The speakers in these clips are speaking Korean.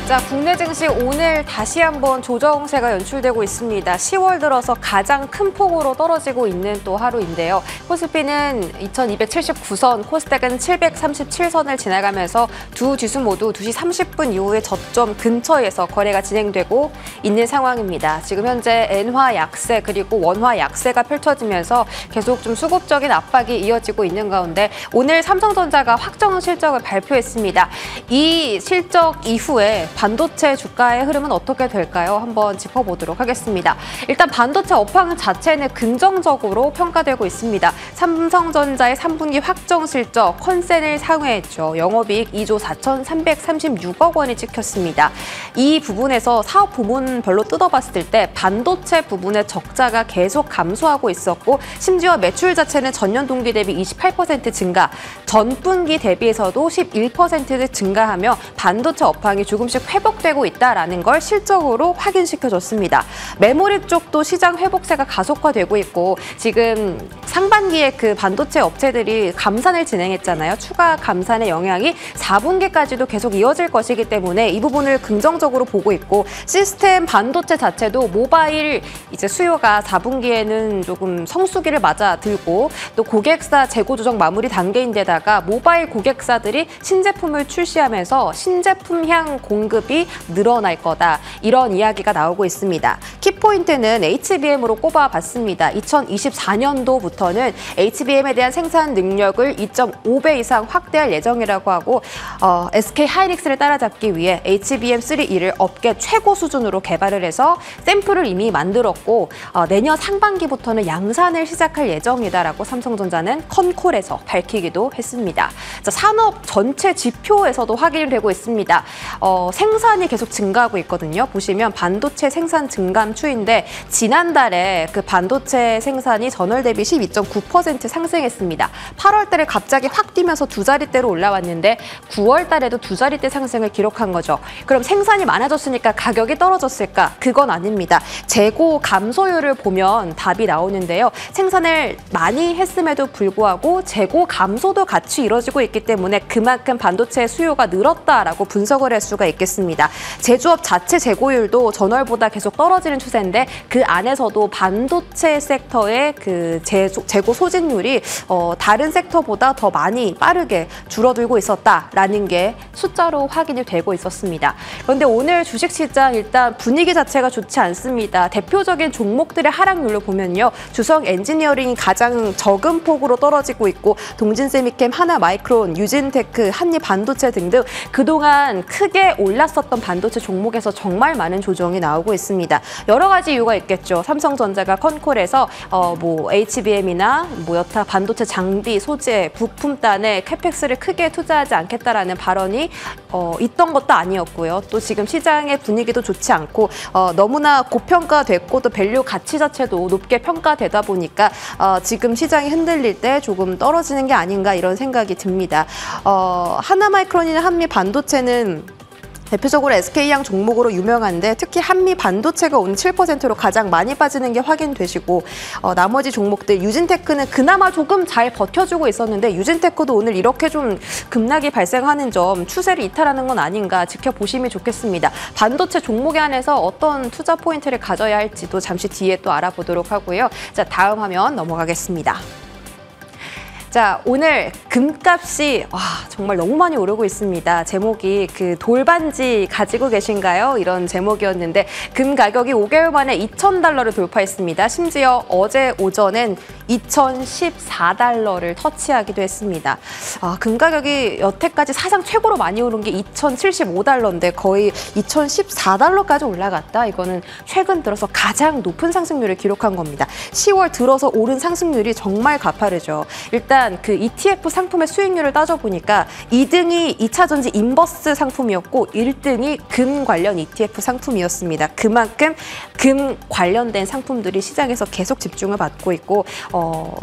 자, 국내 증시 오늘 다시 한번 조정세가 연출되고 있습니다. 10월 들어서 가장 큰 폭으로 떨어지고 있는 또 하루인데요. 코스피는 2279선, 코스닥은 737선을 지나가면서 두 지수 모두 2시 30분 이후에 저점 근처에서 거래가 진행되고 있는 상황입니다. 지금 현재 엔화 약세 그리고 원화 약세가 펼쳐지면서 계속 좀 수급적인 압박이 이어지고 있는 가운데 오늘 삼성전자가 확정 실적을 발표했습니다. 이 실적 이후에 반도체 주가의 흐름은 어떻게 될까요? 한번 짚어보도록 하겠습니다. 일단 반도체 업황 자체는 긍정적으로 평가되고 있습니다. 삼성전자의 3분기 확정 실적 컨센을 상회했죠. 영업이익 2조 4,336억 원이 찍혔습니다. 이 부분에서 사업 부문별로 뜯어봤을 때 반도체 부분의 적자가 계속 감소하고 있었고 심지어 매출 자체는 전년 동기 대비 28% 증가, 전분기 대비해서도 11% 증가하며 반도체 업황이 조금씩 회복되고 있다는 걸 실적으로 확인시켜줬습니다. 메모리 쪽도 시장 회복세가 가속화되고 있고 지금 상반기에 그 반도체 업체들이 감산을 진행했잖아요. 추가 감산의 영향이 4분기까지도 계속 이어질 것이기 때문에 이 부분을 긍정적으로 보고 있고 시스템 반도체 자체도 모바일 이제 수요가 4분기에는 조금 성수기를 맞아들고 또 고객사 재고 조정 마무리 단계인데다가 모바일 고객사들이 신제품을 출시하면서 신제품향 공급이 늘어날 거다. 이런 이야기가 나오고 있습니다. 키포인트는 HBM으로 꼽아봤습니다. 2024년도부터는 HBM에 대한 생산 능력을 2.5배 이상 확대할 예정이라고 하고 SK 하이닉스를 따라잡기 위해 HBM3E를 업계 최고 수준으로 개발을 해서 샘플을 이미 만들었고 내년 상반기부터는 양산을 시작할 예정이다라고 삼성전자는 컨콜에서 밝히기도 했습니다. 자, 산업 전체 지표에서도 확인이 되고 있습니다. 생산이 계속 증가하고 있거든요. 보시면 반도체 생산 증감 추인데 지난달에 그 반도체 생산이 전월 대비 12.9% 상승했습니다. 8월 달에 갑자기 확 뛰면서 두 자릿대로 올라왔는데 9월 달에도 두 자릿대 상승을 기록한 거죠. 그럼 생산이 많아졌으니까 가격이 떨어졌을까? 그건 아닙니다. 재고 감소율을 보면 답이 나오는데요. 생산을 많이 했음에도 불구하고 재고 감소도 같이 이뤄지고 있기 때문에 그만큼 반도체 수요가 늘었다라고 분석을 할 수가 있겠습니다. 제조업 자체 재고율도 전월보다 계속 떨어지는 추세인데 그 안에서도 반도체 섹터의 그 재고 소진율이 다른 섹터보다 더 많이 빠르게 줄어들고 있었다라는 게 숫자로 확인이 되고 있었습니다. 그런데 오늘 주식시장 일단 분위기 자체가 좋지 않습니다. 대표적인 종목들의 하락률로 보면요. 주성 엔지니어링이 가장 적은 폭으로 떨어지고 있고 동진세미캠, 하나마이크론, 유진테크, 한입반도체 등등 그동안 크게 올랐었던 반도체 종목에서 정말 많은 조정이 나오고 있습니다. 여러 가지 이유가 있겠죠. 삼성전자가 컨콜에서 HBM이나 여타 반도체 장비, 소재, 부품단에 캐펙스를 크게 투자하지 않겠다라는 발언이 있던 것도 아니었고요. 또 지금 시장의 분위기도 좋지 않고 너무나 고평가됐고 또 밸류 가치 자체도 높게 평가되다 보니까 지금 시장이 흔들릴 때 조금 떨어지는 게 아닌가 이런 생각이 듭니다. 하나마이크론이나 한미반도체는 대표적으로 SK향 종목으로 유명한데 특히 한미반도체가 오늘 7%로 가장 많이 빠지는 게 확인되시고 나머지 종목들 유진테크는 그나마 조금 잘 버텨주고 있었는데 유진테크도 오늘 이렇게 좀 급락이 발생하는 점 추세를 이탈하는 건 아닌가 지켜보시면 좋겠습니다. 반도체 종목에 한해서 어떤 투자 포인트를 가져야 할지도 잠시 뒤에 또 알아보도록 하고요. 자, 다음 화면 넘어가겠습니다. 자, 오늘 금값이 정말 너무 많이 오르고 있습니다. 제목이 그 돌반지 가지고 계신가요? 이런 제목이었는데 금 가격이 5개월 만에 2,000달러를 돌파했습니다. 심지어 어제 오전엔 2,014달러를 터치하기도 했습니다. 금 가격이 여태까지 사상 최고로 많이 오른 게 2,075달러인데 거의 2,014달러까지 올라갔다. 이거는 최근 들어서 가장 높은 상승률을 기록한 겁니다. 10월 들어서 오른 상승률이 정말 가파르죠. 일단 그 ETF 상품의 수익률을 따져보니까 2등이 2차전지 인버스 상품이었고 1등이 금 관련 ETF 상품이었습니다. 그만큼 금 관련된 상품들이 시장에서 계속 집중을 받고 있고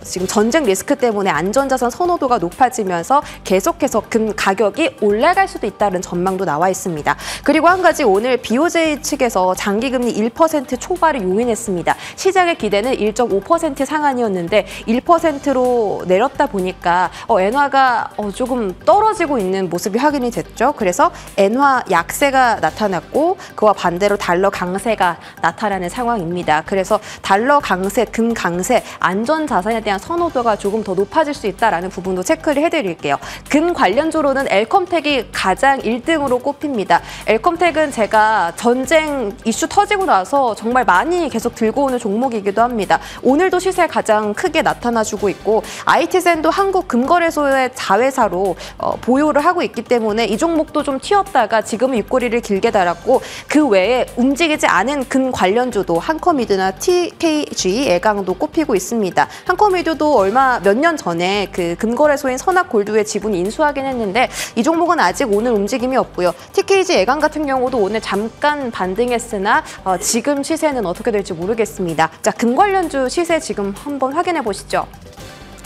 지금 전쟁 리스크 때문에 안전자산 선호도가 높아지면서 계속해서 금 가격이 올라갈 수도 있다는 전망도 나와 있습니다. 그리고 한 가지 오늘 BOJ 측에서 장기금리 1% 초과를 용인했습니다. 시장의 기대는 1.5% 상한이었는데 1%로 내렸다 하다 보니까 엔화가 조금 떨어지고 있는 모습이 확인이 됐죠. 그래서 엔화 약세가 나타났고 그와 반대로 달러 강세가 나타나는 상황입니다. 그래서 달러 강세, 금 강세, 안전 자산에 대한 선호도가 조금 더 높아질 수 있다라는 부분도 체크를 해드릴게요. 금 관련주로는 엘컴텍이 가장 1등으로 꼽힙니다. 엘컴텍은 제가 전쟁 이슈 터지고 나서 정말 많이 계속 들고 오는 종목이기도 합니다. 오늘도 시세 가장 크게 나타나주고 있고 IT센도 한국금거래소의 자회사로 보유를 하고 있기 때문에 이 종목도 좀 튀었다가 지금은 입꼬리를 길게 달았고 그 외에 움직이지 않은 금 관련주도 한커미드나 TKG, 애강도 꼽히고 있습니다. 한커미드도 몇 년 전에 그 금거래소인 선악골드의 지분 인수하긴 했는데 이 종목은 아직 오늘 움직임이 없고요. TKG, 애강 같은 경우도 오늘 잠깐 반등했으나 지금 시세는 어떻게 될지 모르겠습니다. 자, 금 관련주 시세 지금 한번 확인해 보시죠.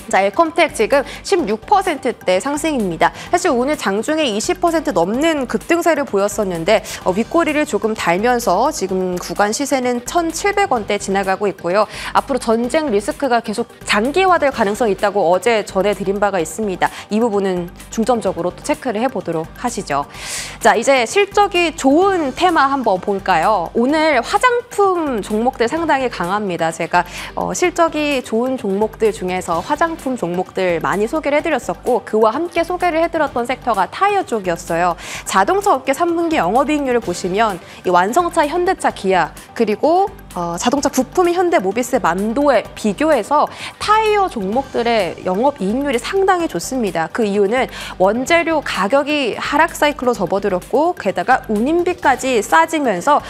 자, 엘컴텍 지금 16%대 상승입니다. 사실 오늘 장중에 20% 넘는 급등세를 보였었는데 윗꼬리를 조금 달면서 지금 구간 시세는 1,700원대 지나가고 있고요. 앞으로 전쟁 리스크가 계속 장기화될 가능성이 있다고 어제 전해드린 바가 있습니다. 이 부분은 중점적으로 또 체크를 해보도록 하시죠. 자, 이제 실적이 좋은 테마 한번 볼까요? 오늘 화장품 종목들 상당히 강합니다. 제가 실적이 좋은 종목들 중에서 화장품 종목들 많이 소개를 해드렸었고 그와 함께 소개를 해드렸던 섹터가 타이어 쪽이었어요. 자동차 업계 3분기 영업이익률을 보시면 이 완성차, 현대차, 기아 그리고 자동차 부품인 현대모비스, 만도에 비교해서 타이어 종목들의 영업이익률이 상당히 좋습니다. 그 이유는 원재료 가격이 하락 사이클로 접어들었고 게다가 운임비까지 싸지면서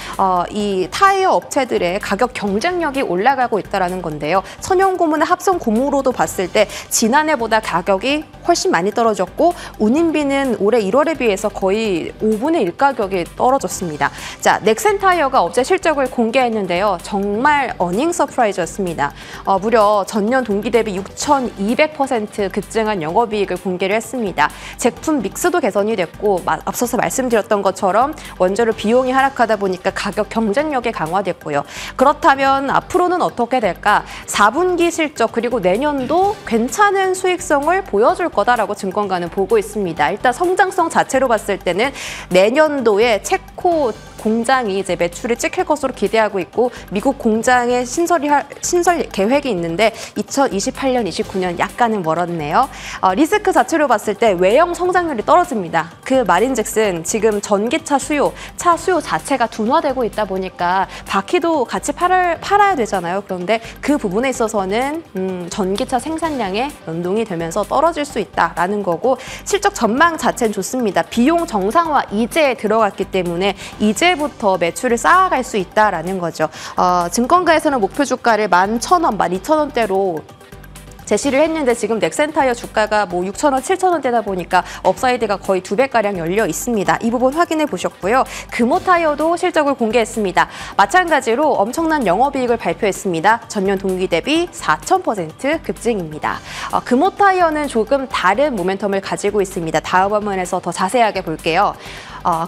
이 타이어 업체들의 가격 경쟁력이 올라가고 있다는 건데요. 천연고무나 합성고무로도 봤을 때 지난해보다 가격이 훨씬 많이 떨어졌고 운임비는 올해 1월에 비해서 거의 5분의 1 가격이 떨어졌습니다. 자, 넥센타이어가 어제 실적을 공개했는데요. 정말 어닝 서프라이즈였습니다. 무려 전년 동기 대비 6,200% 급증한 영업이익을 공개를 했습니다. 제품 믹스도 개선이 됐고 앞서서 말씀드렸던 것처럼 원재료 비용이 하락하다 보니까 가격 경쟁력이 강화됐고요. 그렇다면 앞으로는 어떻게 될까? 4분기 실적 그리고 내년도 괜찮은 수익성을 보여줄 거다라고 증권가는 보고 있습니다. 일단 성장성 자체로 봤을 때는 내년도에 체코 공장이 이제 매출이 찍힐 것으로 기대하고 있고 미국 공장의 신설 계획이 있는데 2028년, 29년 약간은 멀었네요. 리스크 자체로 봤을 때 외형 성장률이 떨어집니다. 그 말인즉슨 지금 전기차 수요, 차 수요 자체가 둔화되고 있다 보니까 바퀴도 같이 팔아야 되잖아요. 그런데 그 부분에 있어서는 전기차 생산량에 연동이 되면서 떨어질 수 있다라는 거고 실적 전망 자체는 좋습니다. 비용 정상화 이제 들어갔기 때문에 이제부터 매출을 쌓아갈 수 있다라는 거죠. 증권가에서는 목표 주가를 11,000원, 12,000원대로 제시를 했는데 지금 넥센타이어 주가가 6,000원, 7,000원대다 보니까 업사이드가 거의 2배가량 열려 있습니다. 이 부분 확인해 보셨고요. 금호타이어도 실적을 공개했습니다. 마찬가지로 엄청난 영업이익을 발표했습니다. 전년 동기 대비 4,000% 급증입니다. 금호타이어는 조금 다른 모멘텀을 가지고 있습니다. 다음 화면에서 더 자세하게 볼게요.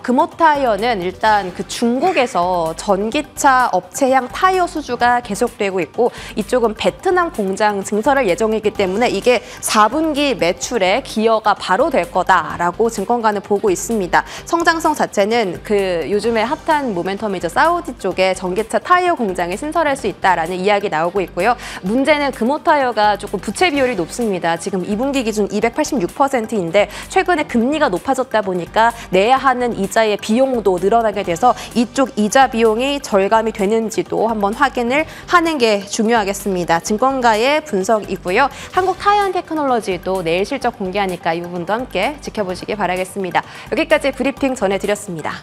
금호타이어는 일단 그 중국에서 전기차 업체향 타이어 수주가 계속되고 있고 이쪽은 베트남 공장 증설을 예정이기 때문에 이게 4분기 매출에 기여가 바로 될 거다라고 증권가는 보고 있습니다. 성장성 자체는 그 요즘에 핫한 모멘텀이죠. 사우디 쪽에 전기차 타이어 공장을 신설할 수 있다라는 이야기 나오고 있고요. 문제는 금호타이어가 조금 부채 비율이 높습니다. 지금 2분기 기준 286%인데 최근에 금리가 높아졌다 보니까 내야 하는 이자의 비용도 늘어나게 돼서 이쪽 이자 비용이 절감이 되는지도 한번 확인을 하는 게 중요하겠습니다. 증권가의 분석이고요. 한국타이언테크놀로지도 내일 실적 공개하니까 이 부분도 함께 지켜보시기 바라겠습니다. 여기까지 브리핑 전해드렸습니다.